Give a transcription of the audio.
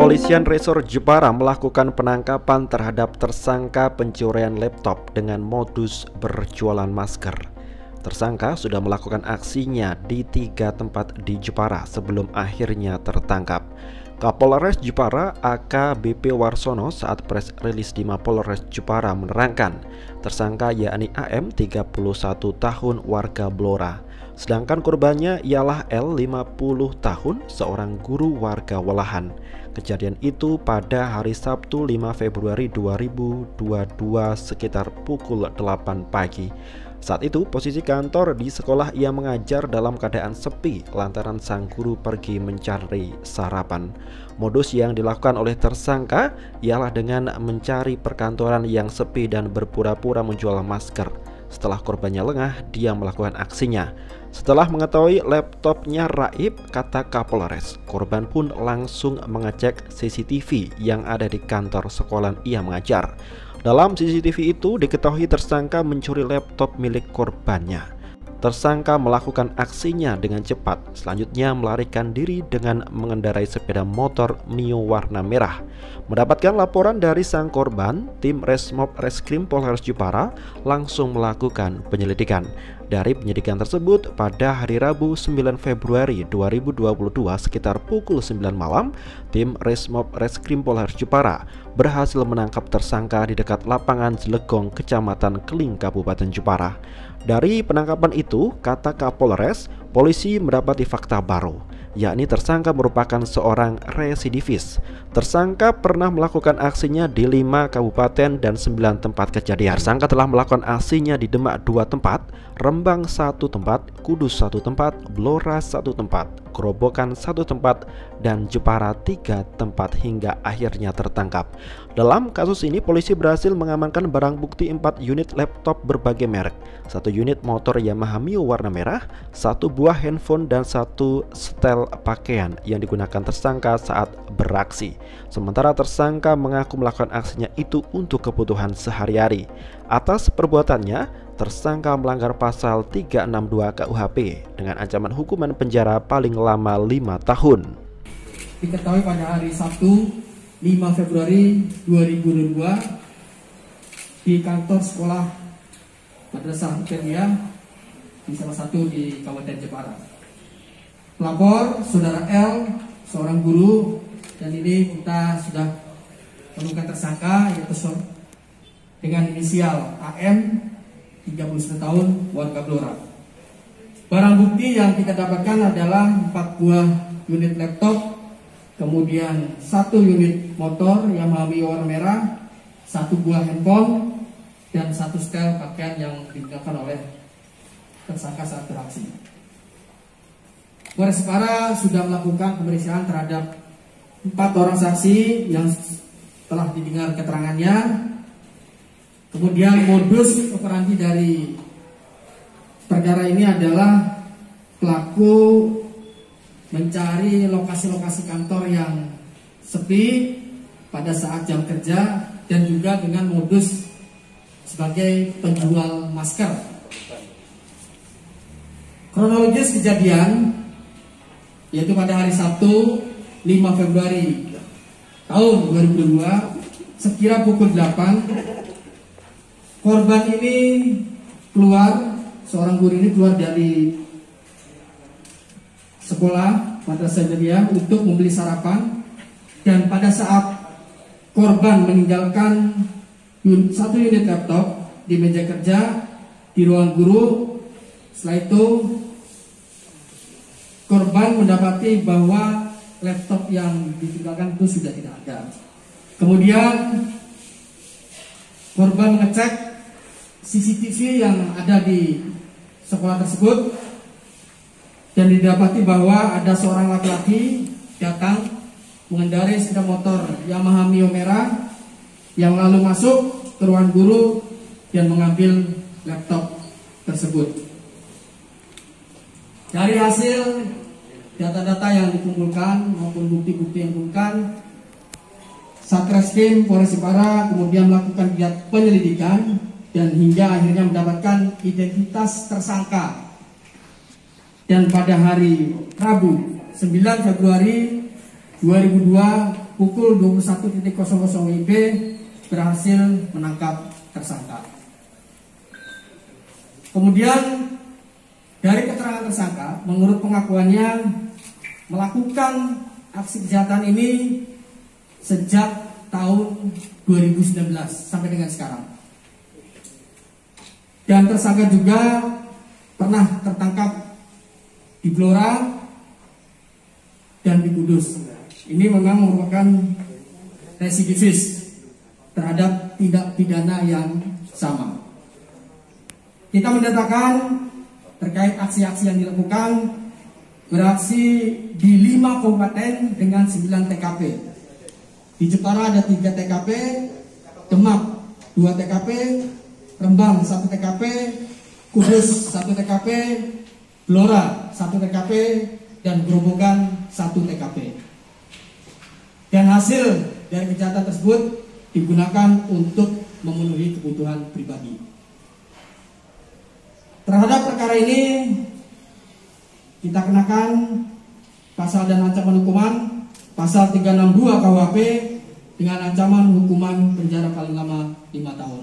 Kepolisian Resor Jepara melakukan penangkapan terhadap tersangka pencurian laptop dengan modus berjualan masker. Tersangka sudah melakukan aksinya di 3 tempat di Jepara sebelum akhirnya tertangkap. Kapolres Jepara AKBP Warsono saat press rilis di Mapolres Jepara menerangkan tersangka yakni AM 31 tahun warga Blora. Sedangkan korbannya ialah L 50 tahun seorang guru warga Walahan. Kejadian itu pada hari Sabtu 5 Februari 2022 sekitar pukul 8 pagi. Saat itu posisi kantor di sekolah ia mengajar dalam keadaan sepi lantaran sang guru pergi mencari sarapan. Modus yang dilakukan oleh tersangka ialah dengan mencari perkantoran yang sepi dan berpura-pura menjual masker. Setelah korbannya lengah, dia melakukan aksinya. Setelah mengetahui laptopnya raib, kata Kapolres, korban pun langsung mengecek CCTV yang ada di kantor sekolah ia mengajar. Dalam CCTV itu diketahui tersangka mencuri laptop milik korbannya. Tersangka melakukan aksinya dengan cepat, selanjutnya melarikan diri dengan mengendarai sepeda motor Mio warna merah. Mendapatkan laporan dari sang korban, tim Resmob Reskrim Polres Jepara langsung melakukan penyelidikan. Dari penyelidikan tersebut, pada hari Rabu 9 Februari 2022 sekitar pukul 9 malam, tim Resmob Reskrim Polres Jepara berhasil menangkap tersangka di dekat lapangan Jelegong, Kecamatan Keling, Kabupaten Jepara. Dari penangkapan itu, kata Kapolres, polisi mendapati fakta baru, yakni tersangka merupakan seorang residivis. Tersangka pernah melakukan aksinya di 5 kabupaten dan 9 tempat kejadian. Tersangka telah melakukan aksinya di Demak 2 tempat, Rembang 1 tempat, Kudus 1 tempat, Blora 1 tempat, Gerobokan 1 tempat, dan Jepara 3 tempat hingga akhirnya tertangkap. Dalam kasus ini polisi berhasil mengamankan barang bukti 4 unit laptop berbagai merek, 1 unit motor Yamaha Mio warna merah, 1 buah handphone, dan 1 setel pakaian yang digunakan tersangka saat beraksi. Sementara tersangka mengaku melakukan aksinya itu untuk kebutuhan sehari-hari. Atas perbuatannya, tersangka melanggar pasal 362 KUHP dengan ancaman hukuman penjara paling lama 5 tahun. Diketahui pada hari Sabtu 5 Februari 2022 di kantor sekolah Madrasah Hikmiyah di salah satu di Kabupaten Jepara. Pelapor saudara L, seorang guru, dan ini kita sudah menemukan tersangka yaitu dengan inisial AM 39 tahun warga Blora. Barang bukti yang kita dapatkan adalah 4 buah unit laptop, kemudian 1 unit motor Yamaha Mio warna merah, 1 buah handphone, dan 1 setel pakaian yang digunakan oleh tersangka saat beraksi. Polres Jepara sudah melakukan pemeriksaan terhadap 4 orang saksi yang telah didengar keterangannya. Kemudian modus operandi dari perkara ini adalah pelaku mencari lokasi-lokasi kantor yang sepi pada saat jam kerja dan juga dengan modus sebagai penjual masker. Kronologis kejadian yaitu pada hari Sabtu 5 Februari tahun 2022 sekira pukul 8, korban ini keluar, seorang guru ini keluar dari sekolah Madrasah Hikmiyah untuk membeli sarapan, dan pada saat korban meninggalkan 1 unit laptop di meja kerja di ruang guru, setelah itu korban mendapati bahwa laptop yang ditinggalkan itu sudah tidak ada. Kemudian korban mengecek CCTV yang ada di sekolah tersebut dan didapati bahwa ada seorang laki-laki datang mengendarai sepeda motor Yamaha Mio merah yang lalu masuk ke ruang guru dan mengambil laptop tersebut. Dari hasil data-data yang dikumpulkan maupun bukti-bukti yang dikumpulkan, Satreskrim Polres Jepara kemudian melakukan kegiatan penyelidikan dan hingga akhirnya mendapatkan identitas tersangka. Dan pada hari Rabu 9 Februari 2022 pukul 21.00 WIB berhasil menangkap tersangka. Kemudian dari keterangan tersangka, menurut pengakuannya melakukan aksi kejahatan ini sejak tahun 2019 sampai dengan sekarang. Dan tersangka juga pernah tertangkap di Blora dan di Kudus. Ini memang merupakan residivis terhadap tindak pidana yang sama. Kita mendatakan terkait aksi-aksi yang dilakukan, beraksi di 5 kabupaten dengan 9 TKP. Di Jepara ada 3 TKP, Demak 2 TKP, Rembang 1 TKP, Kudus 1 TKP, Blora 1 TKP, dan Grobogan 1 TKP. Dan hasil dari kejahatan tersebut digunakan untuk memenuhi kebutuhan pribadi. Terhadap perkara ini kita kenakan pasal dan ancaman hukuman pasal 362 KUHP dengan ancaman hukuman penjara paling lama 5 tahun.